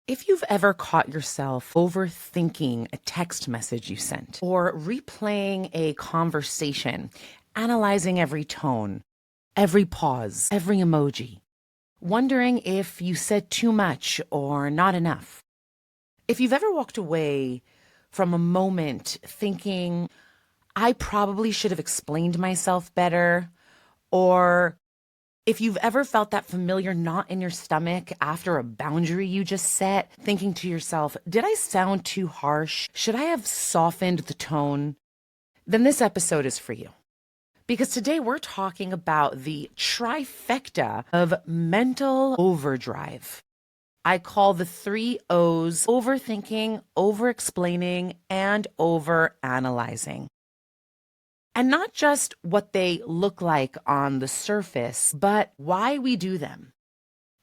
If you've ever caught yourself overthinking a text message you sent, or replaying a conversation, analyzing every tone, every pause, every emoji, wondering if you said too much or not enough, if you've ever walked away from a moment thinking, I probably should have explained myself better, or if you've ever felt that familiar knot in your stomach after a boundary you just set, thinking to yourself, did I sound too harsh? Should I have softened the tone? Then this episode is for you. Because today we're talking about the trifecta of mental overdrive. I call the three O's overthinking, over-explaining, and over-analyzing. And not just what they look like on the surface, but why we do them.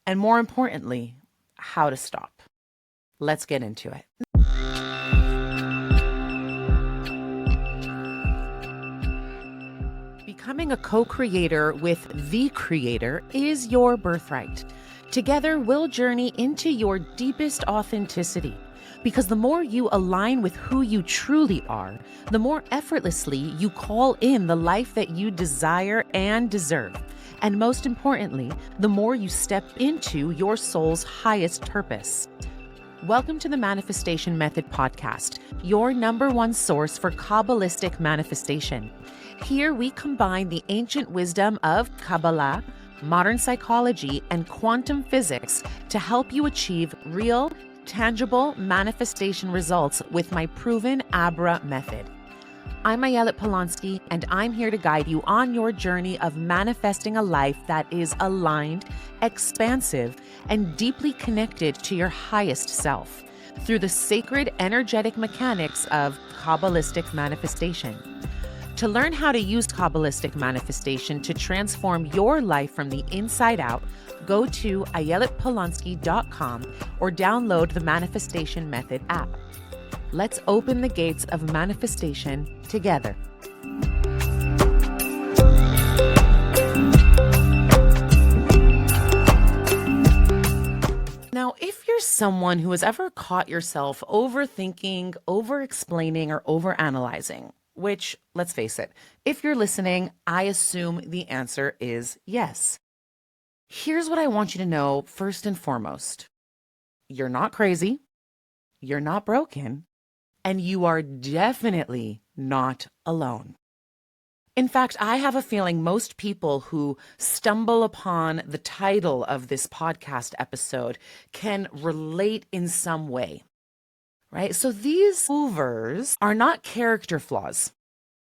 And more importantly, how to stop. Let's get into it. Becoming a co-creator with the creator is your birthright. Together, we'll journey into your deepest authenticity. Because the more you align with who you truly are, the more effortlessly you call in the life that you desire and deserve. And most importantly, the more you step into your soul's highest purpose. Welcome to the Manifestation Method podcast, your number one source for Kabbalistic manifestation. Here we combine the ancient wisdom of Kabbalah, modern psychology, and quantum physics to help you achieve real, tangible manifestation results with my proven Abra method. I'm Ayelet Polonsky, and I'm here to guide you on your journey of manifesting a life that is aligned, expansive, and deeply connected to your highest self through the sacred energetic mechanics of Kabbalistic manifestation. To learn how to use Kabbalistic manifestation to transform your life from the inside out, go to ayeletpolonsky.com or download the Manifestation Method app. Let's open the gates of manifestation together. Now, if you're someone who has ever caught yourself overthinking, over-explaining, or over-analyzing, which, let's face it, if you're listening, I assume the answer is yes. Here's what I want you to know first and foremost. You're not crazy, you're not broken, and you are definitely not alone. In fact, I have a feeling most people who stumble upon the title of this podcast episode can relate in some way. Right? So these overs are not character flaws.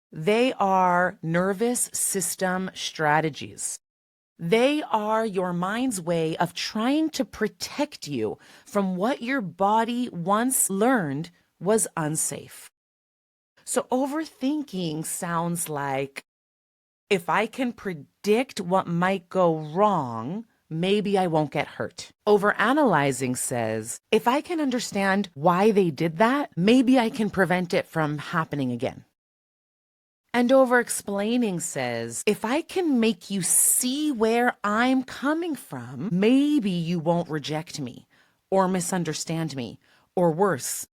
They are nervous system strategies. They are your mind's way of trying to protect you from what your body once learned was unsafe. So overthinking sounds like, if I can predict what might go wrong, maybe I won't get hurt. Overanalyzing says, if I can understand why they did that, maybe I can prevent it from happening again. And over-explaining says, if I can make you see where I'm coming from, maybe you won't reject me or misunderstand me, or worse,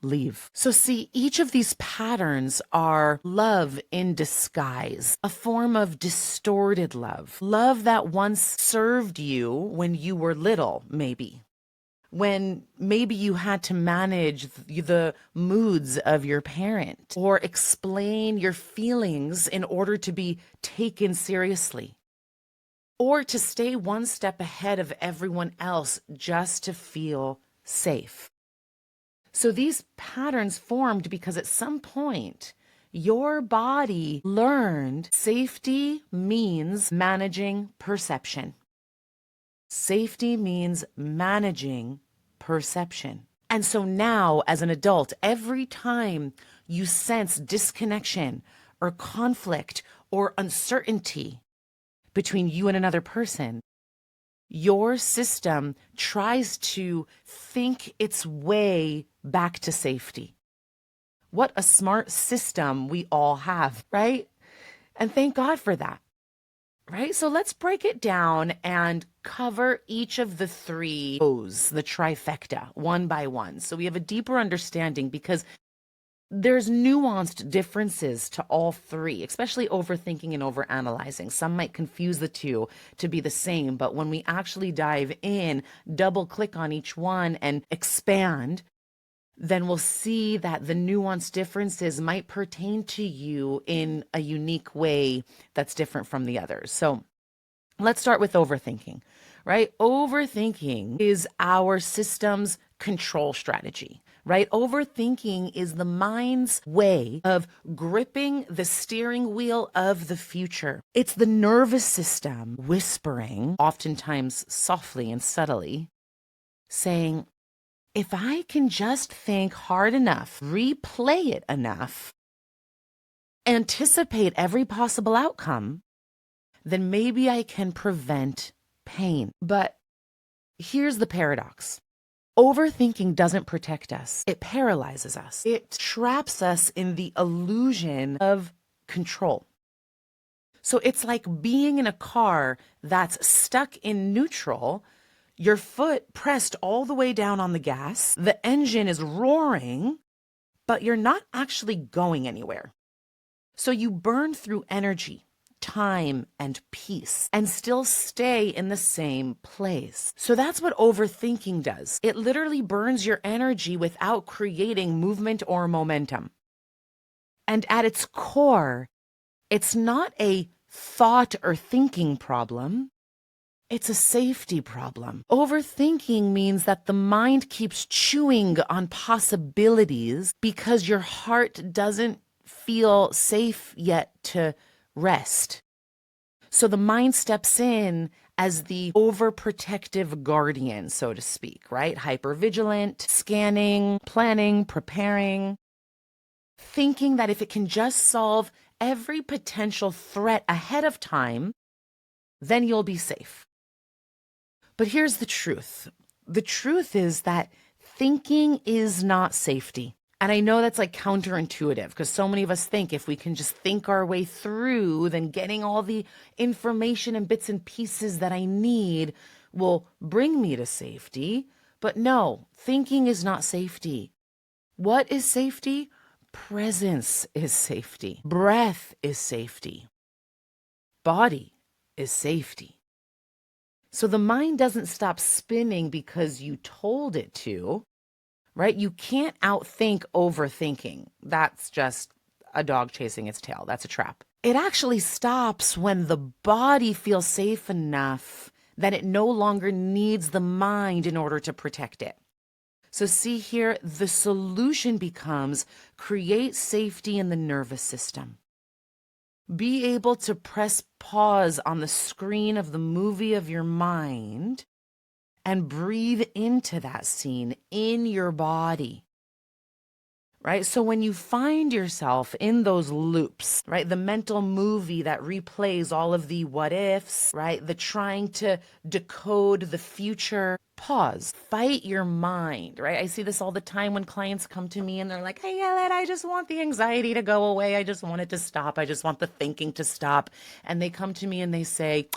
leave. So see, each of these patterns are love in disguise, a form of distorted love. Love that once served you when you were little, maybe. When maybe you had to manage the moods of your parent or explain your feelings in order to be taken seriously. Or to stay one step ahead of everyone else just to feel safe. So these patterns formed because at some point, your body learned safety means managing perception. Safety means managing perception. And so now, as an adult, every time you sense disconnection or conflict or uncertainty between you and another person, your system tries to think its way back to safety. What a smart system we all have, right? And thank God for that. right? So let's break it down and cover each of the three O's, the trifecta, one by one. So we have a deeper understanding because there's nuanced differences to all three, especially overthinking and overanalyzing. Some might confuse the two to be the same, but when we actually dive in, double click on each one and expand, then we'll see that the nuanced differences might pertain to you in a unique way that's different from the others. So let's start with overthinking, right? Overthinking is our system's control strategy, right? Overthinking is the mind's way of gripping the steering wheel of the future. It's the nervous system whispering, oftentimes softly and subtly, saying, if I can just think hard enough, replay it enough, anticipate every possible outcome, then maybe I can prevent pain. But here's the paradox. Overthinking doesn't protect us. It paralyzes us. It traps us in the illusion of control. So it's like being in a car that's stuck in neutral, your foot pressed all the way down on the gas, the engine is roaring, but you're not actually going anywhere. So you burn through energy, time, and peace and still stay in the same place. So that's what overthinking does. It literally burns your energy without creating movement or momentum. And at its core, it's not a thought or thinking problem. It's a safety problem. Overthinking means that the mind keeps chewing on possibilities because your heart doesn't feel safe yet to rest. So the mind steps in as the overprotective guardian, so to speak, right? Hypervigilant, scanning, planning, preparing, thinking that if it can just solve every potential threat ahead of time, then you'll be safe. But here's the truth. The truth is that thinking is not safety. And I know that's like counterintuitive because so many of us think if we can just think our way through, then getting all the information and bits and pieces that I need will bring me to safety. But no, thinking is not safety. What is safety? Presence is safety. Breath is safety. Body is safety. So the mind doesn't stop spinning because you told it to, right? You can't outthink overthinking. That's just a dog chasing its tail. That's a trap. It actually stops when the body feels safe enough that it no longer needs the mind in order to protect it. So see here, the solution becomes create safety in the nervous system. Be able to press pause on the screen of the movie of your mind and breathe into that scene in your body, right? So when you find yourself in those loops, right? The mental movie that replays all of the what ifs, right? The trying to decode the future, pause, fight your mind, right? I see this all the time when clients come to me and they're like, hey, Ellen, I just want the anxiety to go away. I just want it to stop. I just want the thinking to stop. And they come to me and they say,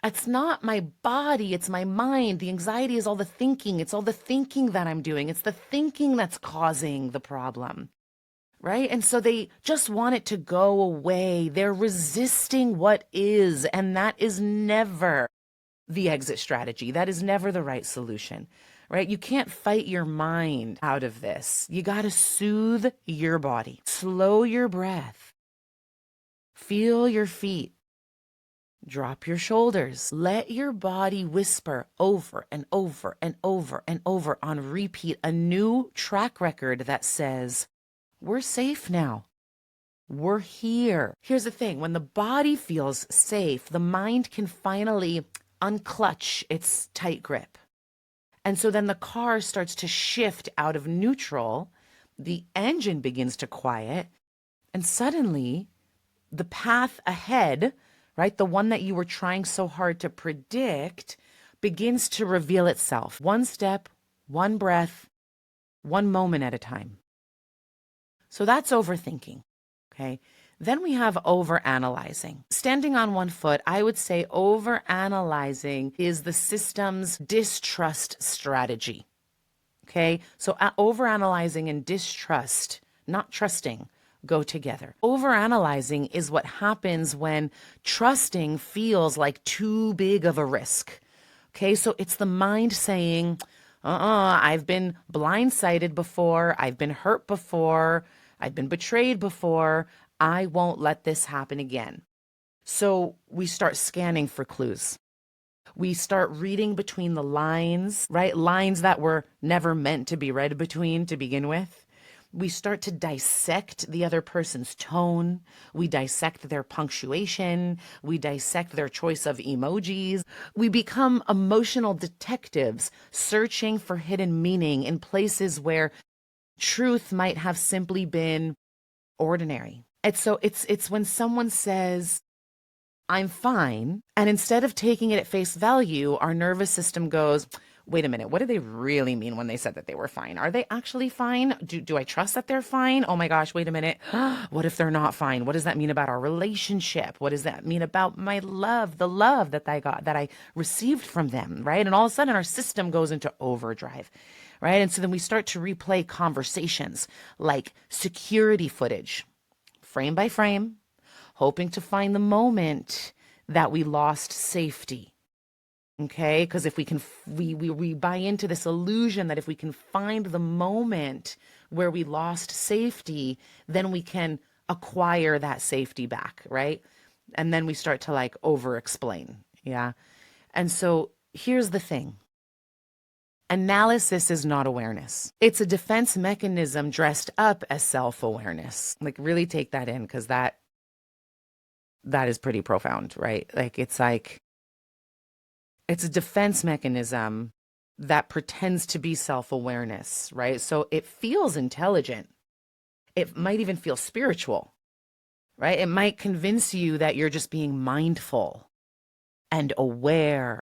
it's not my body, it's my mind. The anxiety is all the thinking. It's all the thinking that I'm doing. It's the thinking that's causing the problem, right? And so they just want it to go away. They're resisting what is, and that is never the exit strategy. That is never the right solution, right? You can't fight your mind out of this. You got to soothe your body, slow your breath, feel your feet. Drop your shoulders. Let your body whisper over and over and over and over on repeat a new track record that says, we're safe now. We're here. Here's the thing. When the body feels safe, the mind can finally unclutch its tight grip. And so then the car starts to shift out of neutral. The engine begins to quiet. And suddenly the path ahead, right, the one that you were trying so hard to predict, begins to reveal itself. One step, one breath, one moment at a time. So that's overthinking, okay? Then we have overanalyzing. Standing on one foot, I would say overanalyzing is the system's distrust strategy. Okay, so overanalyzing and distrust, not trusting, go together. Overanalyzing is what happens when trusting feels like too big of a risk. Okay, so it's the mind saying, I've been blindsided before, I've been hurt before, I've been betrayed before, I won't let this happen again. So we start scanning for clues. We start reading between the lines, right? Lines that were never meant to be read between to begin with. We start to dissect the other person's tone. We dissect their punctuation. We dissect their choice of emojis. We become emotional detectives searching for hidden meaning in places where truth might have simply been ordinary. It's when someone says, I'm fine. And instead of taking it at face value, our nervous system goes, wait a minute, what do they really mean when they said that they were fine? Are they actually fine? Do I trust that they're fine? Oh my gosh, wait a minute. What if they're not fine? What does that mean about our relationship? What does that mean about my love, the love that I got, that I received from them, right? And all of a sudden our system goes into overdrive, right? And so then we start to replay conversations like security footage, frame by frame, hoping to find the moment that we lost safety. Okay, because if we can, we buy into this illusion that if we can find the moment where we lost safety, then we can acquire that safety back, right? And then we start to like over explain. Yeah. And so here's the thing. Analysis is not awareness. It's a defense mechanism dressed up as self-awareness. Like really take that in because that is pretty profound, right? It's a defense mechanism that pretends to be self-awareness, right? So it feels intelligent. It might even feel spiritual, right? It might convince you that you're just being mindful and aware.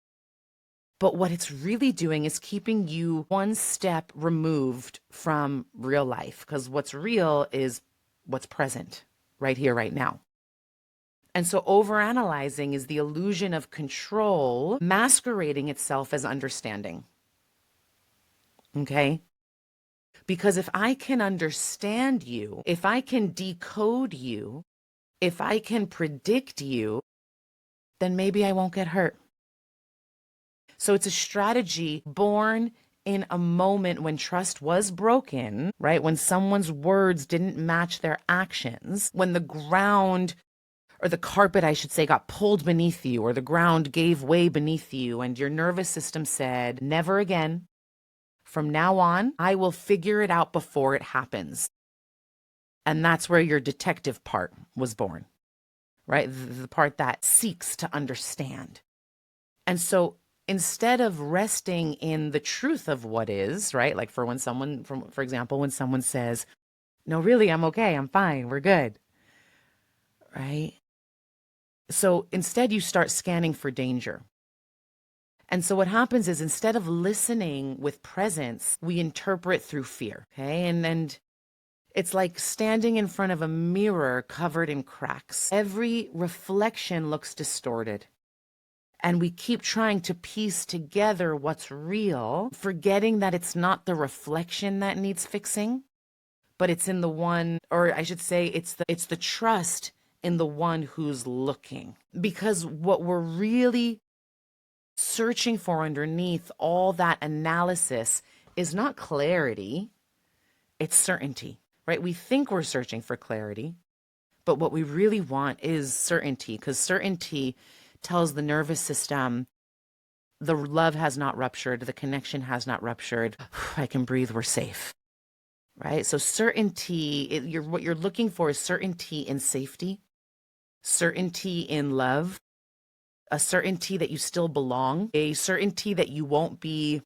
But what it's really doing is keeping you one step removed from real life, because what's real is what's present right here, right now. And so overanalyzing is the illusion of control masquerading itself as understanding. Okay? Because if I can understand you, if I can decode you, if I can predict you, then maybe I won't get hurt. So it's a strategy born in a moment when trust was broken, right? When someone's words didn't match their actions, when the ground or the carpet, I should say, got pulled beneath you, or the ground gave way beneath you, and your nervous system said, never again. From now on, I will figure it out before it happens. And that's where your detective part was born, right? The part that seeks to understand. And so instead of resting in the truth of what is, right? Like for when someone, for example, when someone says, no, really, I'm okay, I'm fine, we're good, right? So instead, you start scanning for danger. And so what happens is instead of listening with presence, we interpret through fear. Okay. And it's like standing in front of a mirror covered in cracks. Every reflection looks distorted. And we keep trying to piece together what's real, forgetting that it's not the reflection that needs fixing, but it's in the one, or I should say, it's the trust in the one who's looking. Because what we're really searching for underneath all that analysis is not clarity, it's certainty, right? We think we're searching for clarity, but what we really want is certainty, because certainty tells the nervous system the love has not ruptured, the connection has not ruptured. I can breathe, we're safe, right? So certainty, what you're looking for is certainty in safety, certainty in love, a certainty that you still belong, a certainty that you won't be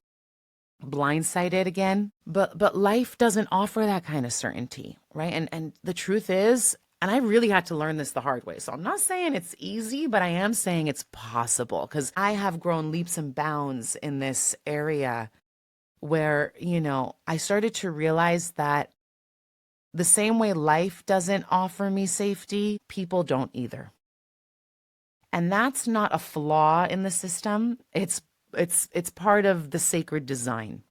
blindsided again. But life doesn't offer that kind of certainty, right? And the truth is, and I really had to learn this the hard way. So I'm not saying it's easy, but I am saying it's possible, because I have grown leaps and bounds in this area where, I started to realize that The same way life doesn't offer me safety, people don't either. And that's not a flaw in the system. It's part of the sacred design.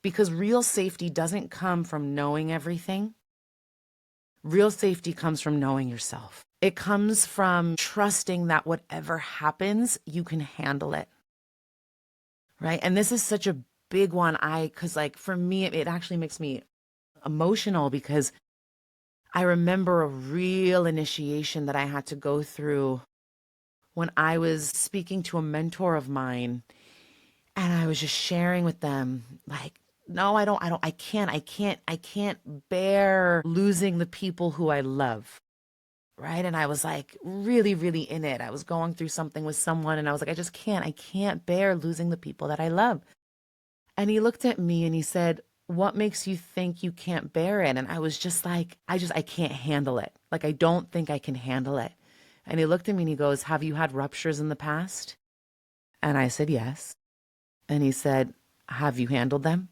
Because real safety doesn't come from knowing everything. Real safety comes from knowing yourself. It comes from trusting that whatever happens, you can handle it. Right? And this is such a big one. Cause like for me, it actually makes me emotional because I remember a real initiation that I had to go through when I was speaking to a mentor of mine, and I was just sharing with them like, no, I can't bear losing the people who I love. Right. And I was like really, really in it. I was going through something with someone and I was like, I can't bear losing the people that I love. And he looked at me and he said, what makes you think you can't bear it? And I was just like, I can't handle it. Like, I don't think I can handle it. And he looked at me and he goes, have you had ruptures in the past? And I said, yes. And he said, have you handled them?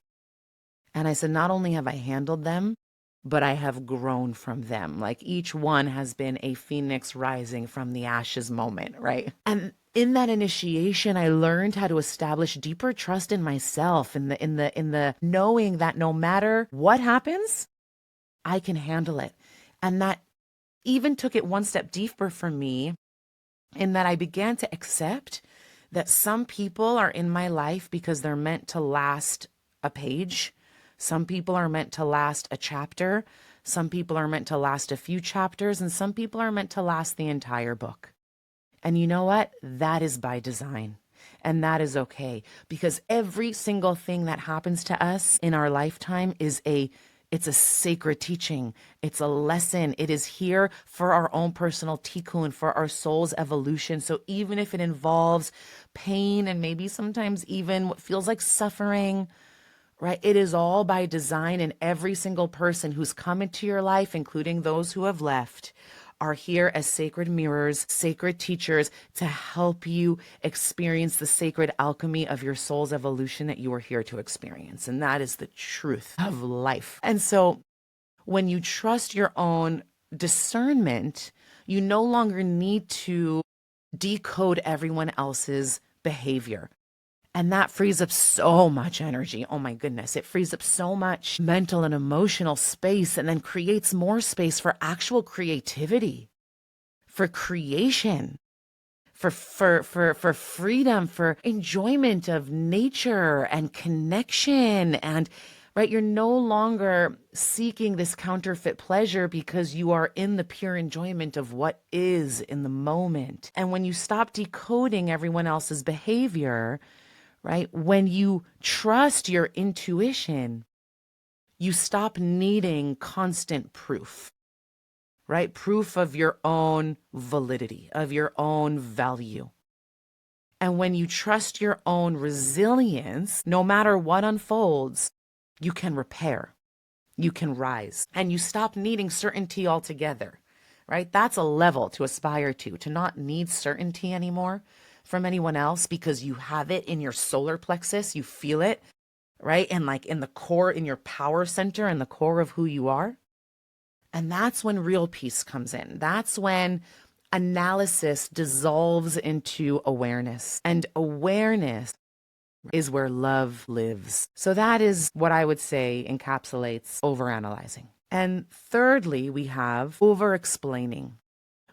And I said, not only have I handled them, but I have grown from them. Like each one has been a phoenix rising from the ashes moment, right? And in that initiation, I learned how to establish deeper trust in myself, in the knowing that no matter what happens, I can handle it. And that even took it one step deeper for me in that I began to accept that some people are in my life because they're meant to last a page. Some people are meant to last a chapter. Some people are meant to last a few chapters, and some people are meant to last the entire book. And you know what? That is by design. And that is okay because every single thing that happens to us in our lifetime it's a sacred teaching. It's a lesson. It is here for our own personal tikkun, for our soul's evolution. So even if it involves pain and maybe sometimes even what feels like suffering, right? It is all by design, and every single person who's come into your life, including those who have left, are here as sacred mirrors, sacred teachers to help you experience the sacred alchemy of your soul's evolution that you are here to experience. And that is the truth of life. And so when you trust your own discernment, you no longer need to decode everyone else's behavior. And that frees up so much energy. Oh my goodness. It frees up so much mental and emotional space and then creates more space for actual creativity, for creation, for freedom, for enjoyment of nature and connection. And right, you're no longer seeking this counterfeit pleasure because you are in the pure enjoyment of what is in the moment. And when you stop decoding everyone else's behavior, right? When you trust your intuition, you stop needing constant proof, right? Proof of your own validity, of your own value. And when you trust your own resilience, no matter what unfolds, you can repair, you can rise, and you stop needing certainty altogether, right? That's a level to aspire to not need certainty anymore from anyone else because you have it in your solar plexus, you feel it, right? And like in the core, in your power center, and the core of who you are. And that's when real peace comes in. That's when analysis dissolves into awareness. And awareness is where love lives. So that is what I would say encapsulates overanalyzing. And thirdly, we have over-explaining,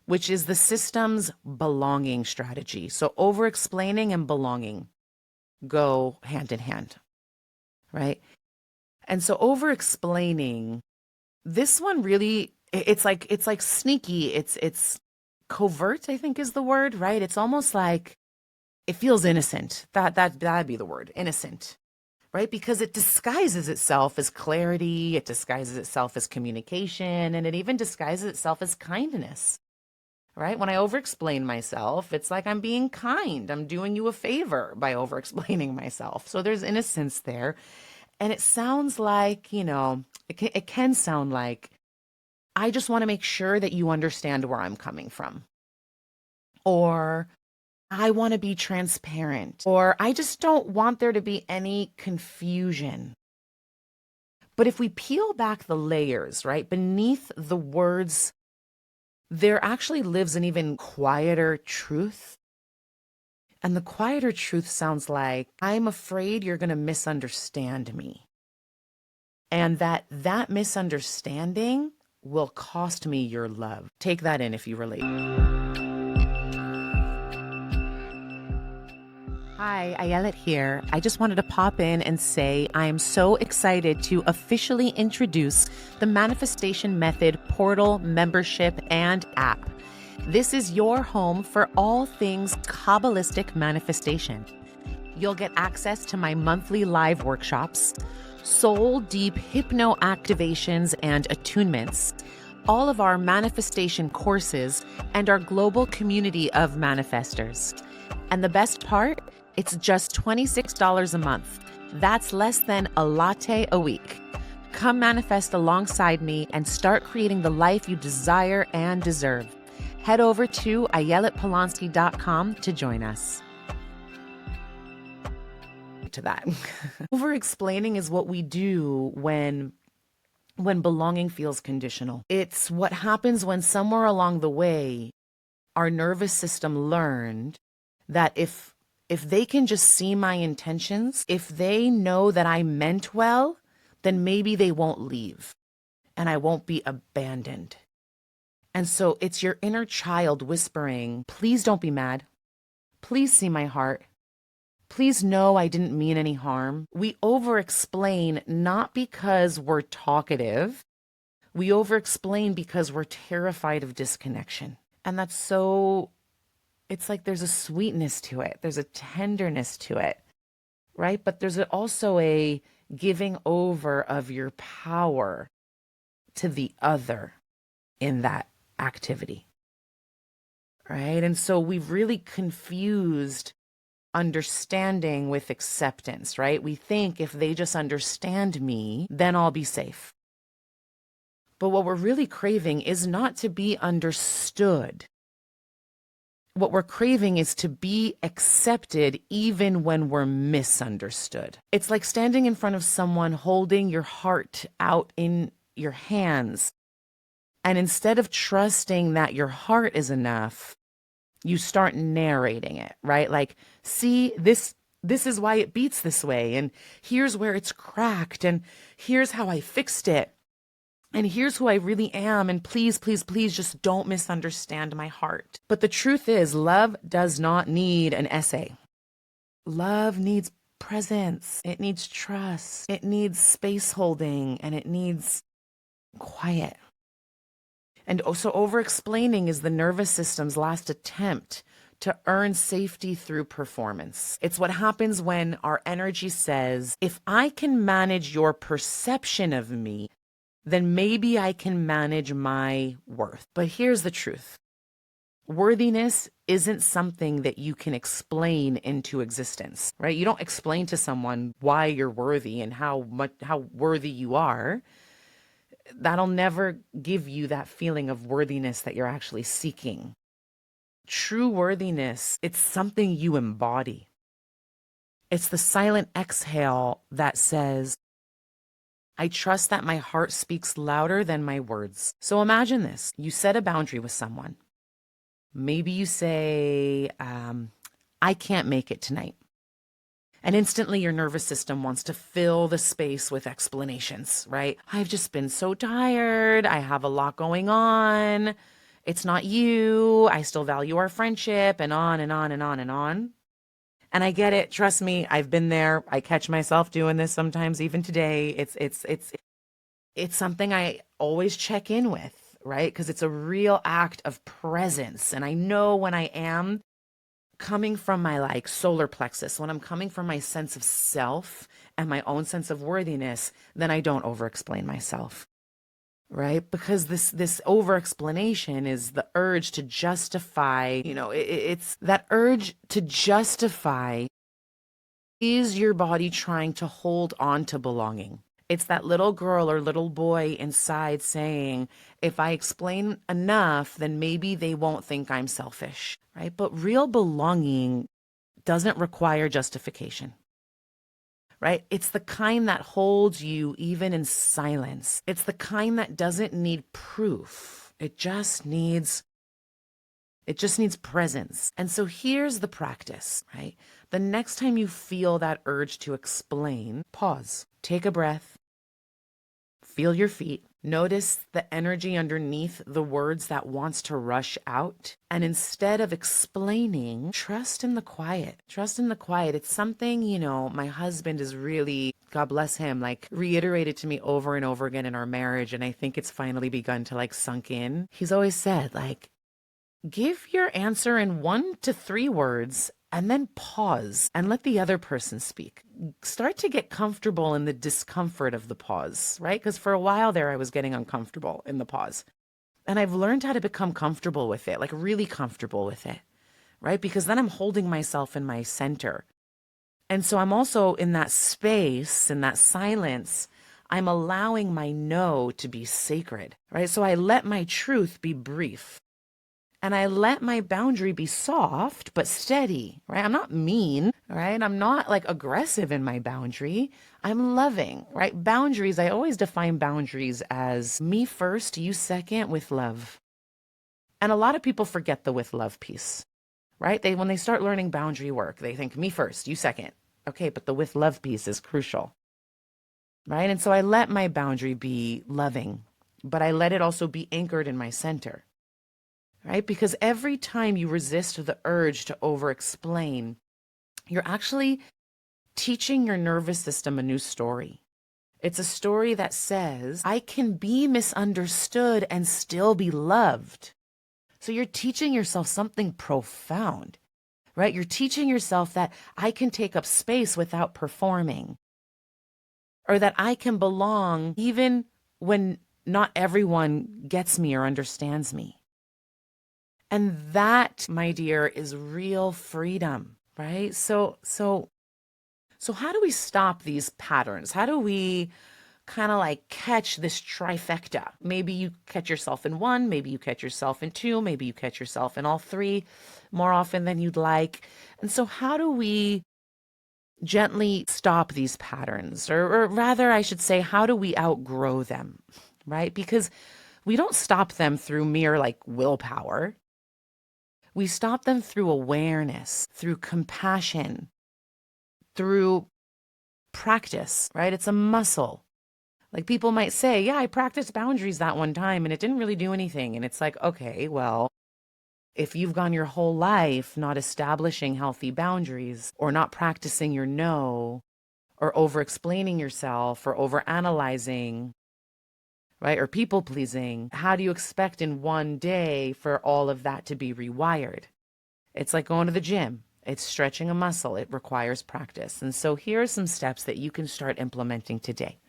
which is the system's belonging strategy. So over-explaining and belonging go hand in hand, right? And so over-explaining, this one really, it's like sneaky. It's covert, I think is the word, right? It's almost like it feels innocent. That'd be the word, innocent, right? Because it disguises itself as clarity, it disguises itself as communication, and it even disguises itself as kindness, right? When I over-explain myself, it's like I'm being kind. I'm doing you a favor by over-explaining myself. So there's innocence there. And it sounds like, it can sound like, I just want to make sure that you understand where I'm coming from. Or I want to be transparent. Or I just don't want there to be any confusion. But if we peel back the layers, right, beneath the words, there actually lives an even quieter truth. And the quieter truth sounds like, I'm afraid you're going to misunderstand me. And that misunderstanding will cost me your love. Take that in if you relate. Hi, Ayelet here. I just wanted to pop in and say I am so excited to officially introduce the Manifestation Method portal, membership, and app. This is your home for all things Kabbalistic manifestation. You'll get access to my monthly live workshops, soul deep hypno activations and attunements, all of our manifestation courses, and our global community of manifestors. And the best part? It's just $26 a month. That's less than a latte a week. Come manifest alongside me and start creating the life you desire and deserve. Head over to ayeletpolonsky.com to join us. To that. Over-explaining is what we do when belonging feels conditional. It's what happens when somewhere along the way, our nervous system learned that if they can just see my intentions, if they know that I meant well, then maybe they won't leave and I won't be abandoned. And so it's your inner child whispering, please don't be mad. Please see my heart. Please know I didn't mean any harm. We over-explain not because we're talkative. We over-explain because we're terrified of disconnection. And that's so, it's like there's a sweetness to it. There's a tenderness to it, right? But there's also a giving over of your power to the other in that activity, right? And so we've really confused understanding with acceptance, right? We think if they just understand me, then I'll be safe. But what we're really craving is not to be understood. What we're craving is to be accepted even when we're misunderstood. It's like standing in front of someone holding your heart out in your hands. And instead of trusting that your heart is enough, you start narrating it, right? Like, see, this is why it beats this way. And here's where it's cracked. And here's how I fixed it. And here's who I really am. And please, please, please just don't misunderstand my heart. But the truth is, love does not need an essay. Love needs presence. It needs trust. It needs space holding, and it needs quiet. And so over-explaining is the nervous system's last attempt to earn safety through performance. It's what happens when our energy says, if I can manage your perception of me, then maybe I can manage my worth. But here's the truth. Worthiness isn't something that you can explain into existence, right? You don't explain to someone why you're worthy and how worthy you are. That'll never give you that feeling of worthiness that you're actually seeking. True worthiness, it's something you embody. It's the silent exhale that says, I trust that my heart speaks louder than my words. So imagine this. You set a boundary with someone. Maybe you say, I can't make it tonight. And instantly your nervous system wants to fill the space with explanations, right? I've just been so tired. I have a lot going on. It's not you. I still value our friendship, and on and on and on and on. And I get it. Trust me, I've been there. I catch myself doing this sometimes, even today. It's something I always check in with, right? Because it's a real act of presence. And I know when I am coming from my solar plexus, when I'm coming from my sense of self and my own sense of worthiness, then I don't over-explain myself, right? Because this over-explanation is the urge to justify, it's that urge to justify. Is your body trying to hold on to belonging? It's that little girl or little boy inside saying, if I explain enough, then maybe they won't think I'm selfish, right? But real belonging doesn't require justification. right? It's the kind that holds you even in silence. It's the kind that doesn't need proof. It just needs presence. And so here's the practice, right? The next time you feel that urge to explain, pause, take a breath, feel your feet, notice the energy underneath the words that wants to rush out. And instead of explaining, trust in the quiet. Trust in the quiet. It's something, my husband is really, God bless him, like reiterated to me over and over again in our marriage. And I think it's finally begun to like sunk in. He's always said, like, give your answer in 1 to 3 words and then pause and let the other person speak. Start to get comfortable in the discomfort of the pause, right? Because for a while there, I was getting uncomfortable in the pause. And I've learned how to become comfortable with it, like really comfortable with it, right? Because then I'm holding myself in my center. And so I'm also in that space, in that silence, I'm allowing my no to be sacred, right? So I let my truth be brief. And I let my boundary be soft, but steady, right? I'm not mean, right? I'm not like aggressive in my boundary. I'm loving, right? Boundaries, I always define boundaries as me first, you second with love. And a lot of people forget the with love piece, right? When they start learning boundary work, they think me first, you second. Okay, but the with love piece is crucial, right? And so I let my boundary be loving, but I let it also be anchored in my center. Right? Because every time you resist the urge to over-explain, you're actually teaching your nervous system a new story. It's a story that says, I can be misunderstood and still be loved. So you're teaching yourself something profound, right? You're teaching yourself that I can take up space without performing, or that I can belong even when not everyone gets me or understands me. And that, my dear, is real freedom, right? So how do we stop these patterns? How do we kind of like catch this trifecta? Maybe you catch yourself in one, maybe you catch yourself in two, maybe you catch yourself in all three more often than you'd like. And so how do we gently stop these patterns? Or rather, I should say, how do we outgrow them, right? Because we don't stop them through mere like willpower. We stop them through awareness, through compassion, through practice, right? It's a muscle. Like people might say, yeah, I practiced boundaries that one time and it didn't really do anything. And it's like, okay, well, if you've gone your whole life not establishing healthy boundaries or not practicing your no or over explaining yourself or over analyzing, right? Or people pleasing, how do you expect in one day for all of that to be rewired? It's like going to the gym. It's stretching a muscle. It requires practice. And so here are some steps that you can start implementing today,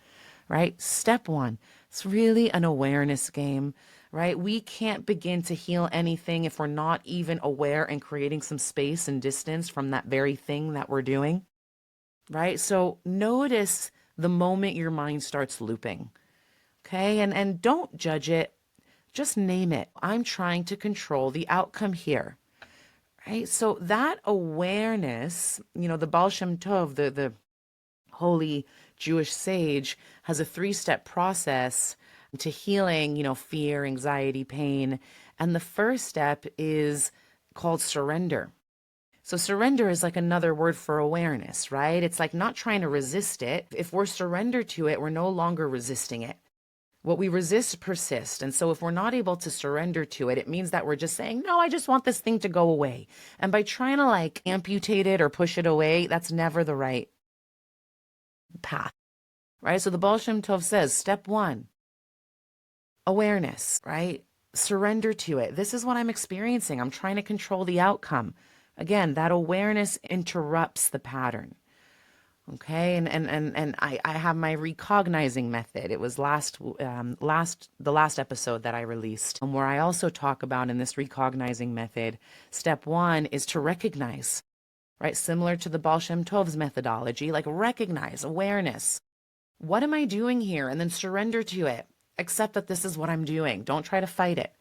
right? Step 1, it's really an awareness game, right? We can't begin to heal anything if we're not even aware and creating some space and distance from that very thing that we're doing, right? So notice the moment your mind starts looping, okay? And don't judge it. Just name it. I'm trying to control the outcome here. Right? So that awareness, the Baal Shem Tov, the holy Jewish sage, has a 3-step process to healing, fear, anxiety, pain. And the first step is called surrender. So surrender is like another word for awareness, right? It's like not trying to resist it. If we're surrendered to it, we're no longer resisting it. What we resist persists. And so if we're not able to surrender to it, it means that we're just saying, no, I just want this thing to go away. And by trying to like amputate it or push it away, that's never the right path, right? So the Baal Shem Tov says, step 1, awareness, right? Surrender to it. This is what I'm experiencing. I'm trying to control the outcome. Again, that awareness interrupts the pattern. Okay, and I have my recognizing method. It was the last episode that I released, where I also talk about in this recognizing method, step 1 is to recognize, right? Similar to the Baal Shem Tov's methodology, like recognize, awareness. What am I doing here? And then surrender to it. Accept that this is what I'm doing. Don't try to fight it.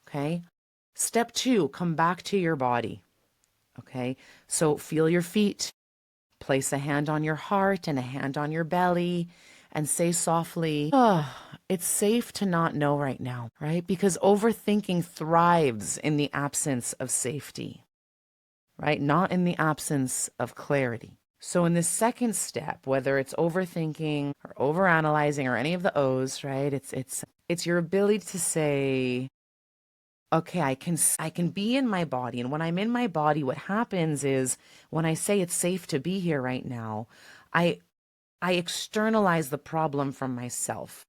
Okay. Step 2, come back to your body. Okay. So feel your feet. Place a hand on your heart and a hand on your belly and say softly, oh, it's safe to not know right now, right? Because overthinking thrives in the absence of safety, right? Not in the absence of clarity. So in this second step, whether it's overthinking or overanalyzing or any of the O's, right? It's your ability to say, okay, I can be in my body. And when I'm in my body, what happens is when I say it's safe to be here right now, I I externalize the problem from myself,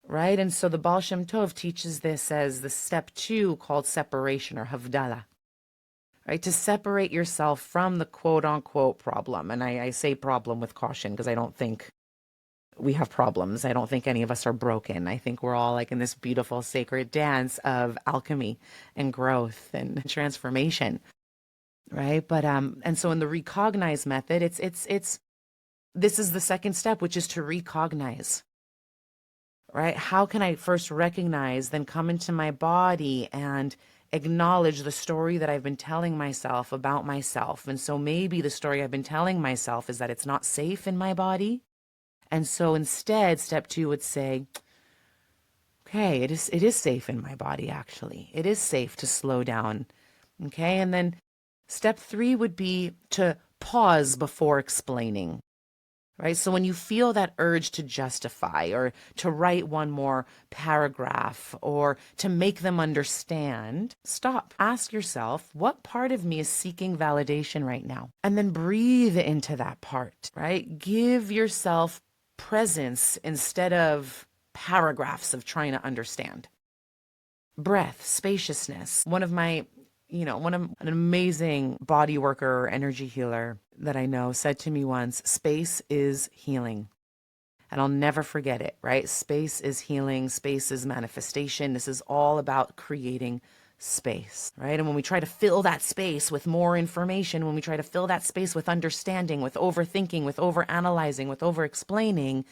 right? And so the Baal Shem Tov teaches this as the step 2 called separation or havdalah, right? To separate yourself from the quote unquote problem. And I say problem with caution because I don't think we have problems. I don't think any of us are broken. I think we're all like in this beautiful sacred dance of alchemy and growth and transformation, right? But and so in the recognize method, it's this is the second step, which is to recognize, right? How can I first recognize, then come into my body and acknowledge the story that I've been telling myself about myself? And so maybe the story I've been telling myself is that it's not safe in my body. And so instead, step 2 would say, okay, it is safe in my body, actually. It is safe to slow down. Okay. And then step 3 would be to pause before explaining. Right? So when you feel that urge to justify or to write one more paragraph or to make them understand, stop. Ask yourself, what part of me is seeking validation right now? And then breathe into that part, right? Give yourself presence instead of paragraphs of trying to understand. Breath, spaciousness. One of an amazing body worker, energy healer that I know said to me once, space is healing. And I'll never forget it, right? Space is healing, space is manifestation. This is all about creating space, right? And when we try to fill that space with more information, when we try to fill that space with understanding, with overthinking, with overanalyzing, with overexplaining,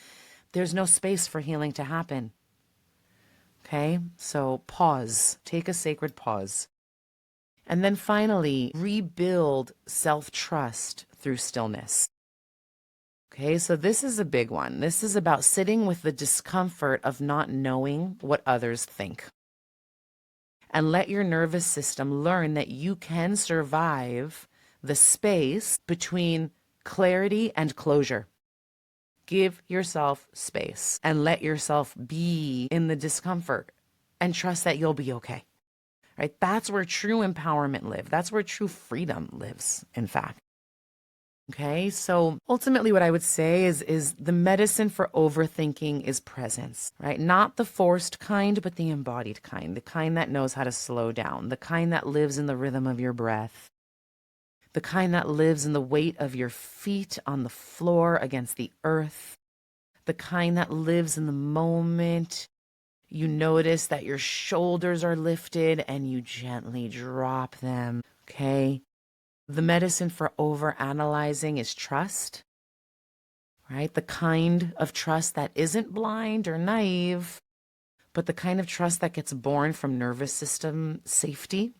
there's no space for healing to happen. Okay? So pause, take a sacred pause. And then finally, rebuild self-trust through stillness. Okay, so this is a big one. This is about sitting with the discomfort of not knowing what others think. And let your nervous system learn that you can survive the space between clarity and closure. Give yourself space and let yourself be in the discomfort and trust that you'll be okay. Right? That's where true empowerment lives. That's where true freedom lives, in fact. Okay, so ultimately what I would say is the medicine for overthinking is presence, right? Not the forced kind, but the embodied kind, the kind that knows how to slow down, the kind that lives in the rhythm of your breath, the kind that lives in the weight of your feet on the floor against the earth, the kind that lives in the moment. You notice that your shoulders are lifted and you gently drop them, okay? The medicine for overanalyzing is trust, right? The kind of trust that isn't blind or naive, but the kind of trust that gets born from nervous system safety.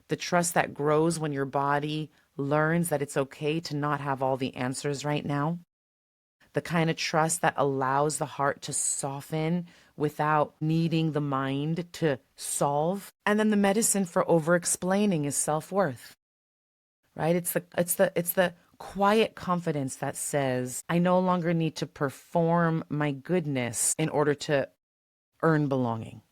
The trust that grows when your body learns that it's okay to not have all the answers right now. The kind of trust that allows the heart to soften without needing the mind to solve. And then the medicine for over-explaining is self-worth, right? It's the quiet confidence that says, I no longer need to perform my goodness in order to earn belonging.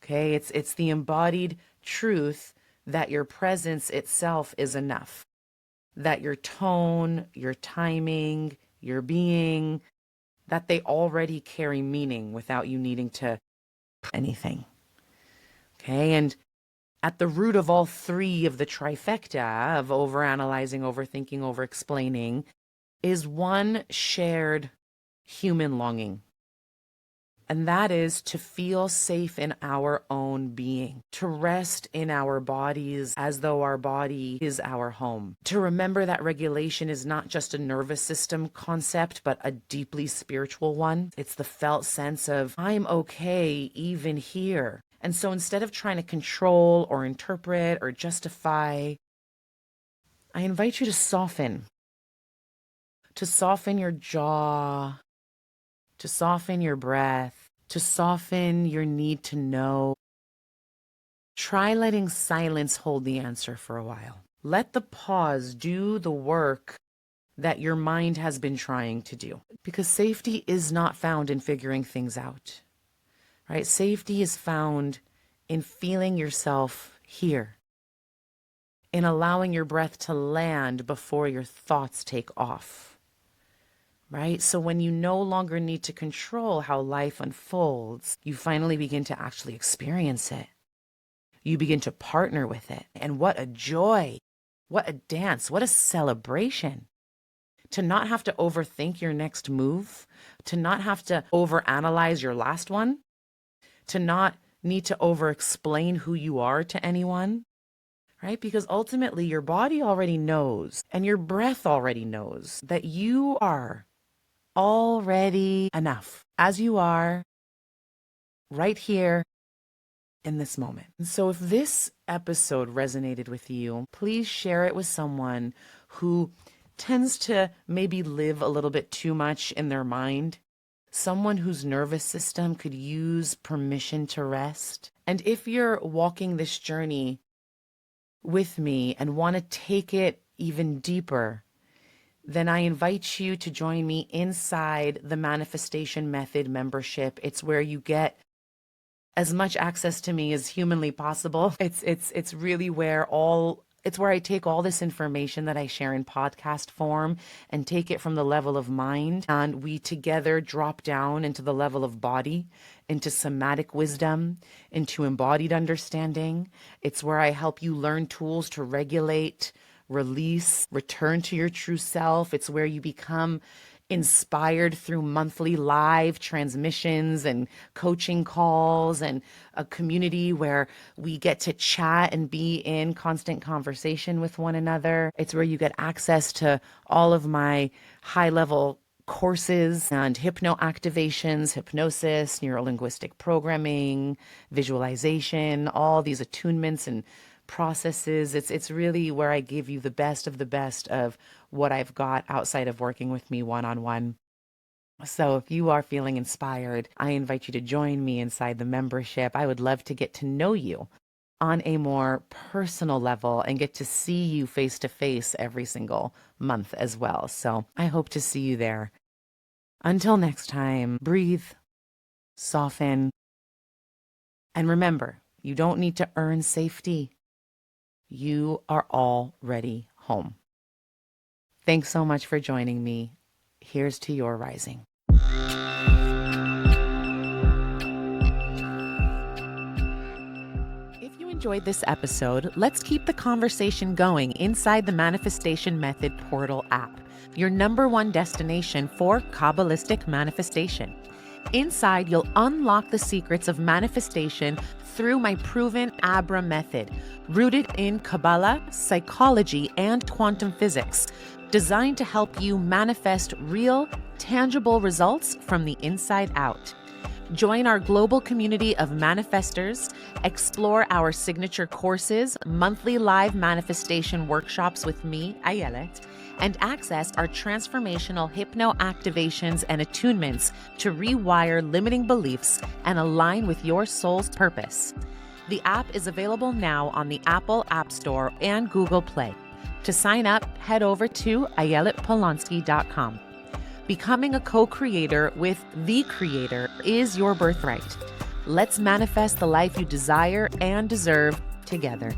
Okay? It's the embodied truth that your presence itself is enough. That your tone, your timing, your being, that they already carry meaning without you needing to anything. Okay, and at the root of all 3 of the trifecta of overanalyzing, overthinking, overexplaining is one shared human longing. And that is to feel safe in our own being, to rest in our bodies as though our body is our home, to remember that regulation is not just a nervous system concept, but a deeply spiritual one. It's the felt sense of, I'm okay even here. And so instead of trying to control or interpret or justify, I invite you to soften. to soften your jaw, to soften your breath, to soften your need to know. Try letting silence hold the answer for a while. Let the pause do the work that your mind has been trying to do. Because safety is not found in figuring things out, right? Safety is found in feeling yourself here, in allowing your breath to land before your thoughts take off, right? So when you no longer need to control how life unfolds, you finally begin to actually experience it. You begin to partner with it. And what a joy, what a dance, what a celebration. To not have to overthink your next move, to not have to overanalyze your last one, to not need to over-explain who you are to anyone, right? Because ultimately your body already knows and your breath already knows that you are already enough as you are right here in this moment. And so if this episode resonated with you, please share it with someone who tends to maybe live a little bit too much in their mind, someone whose nervous system could use permission to rest. And if you're walking this journey with me and want to take it even deeper, then I invite you to join me inside the Manifestation Method membership. It's where you get as much access to me as humanly possible. It's really where it's where I take all this information that I share in podcast form and take it from the level of mind, and we together drop down into the level of body, into somatic wisdom, into embodied understanding. It's where I help you learn tools to regulate, release, return to your true self. It's where you become inspired through monthly live transmissions and coaching calls and a community where we get to chat and be in constant conversation with one another. It's where you get access to all of my high-level courses and hypno activations, hypnosis, neuro-linguistic programming, visualization, all these attunements and processes. It's really where I give you the best of what I've got outside of working with me one-on-one. So if you are feeling inspired, I invite you to join me inside the membership. I would love to get to know you on a more personal level and get to see you face to face every single month as well. So I hope to see you there. Until next time, breathe, soften, and remember, you don't need to earn safety. You are already home. Thanks so much for joining me. Here's to your rising. If you enjoyed this episode, let's keep the conversation going inside the Manifestation Method Portal app, your #1 destination for Kabbalistic manifestation. Inside, you'll unlock the secrets of manifestation through my proven Abra method, rooted in Kabbalah, psychology, and quantum physics, designed to help you manifest real, tangible results from the inside out. Join our global community of manifestors, explore our signature courses, monthly live manifestation workshops with me, Ayelet, and access our transformational hypno activations and attunements to rewire limiting beliefs and align with your soul's purpose. The app is available now on the Apple App Store and Google Play. To sign up, head over to ayeletpolonsky.com. Becoming a co-creator with the Creator is your birthright. Let's manifest the life you desire and deserve together.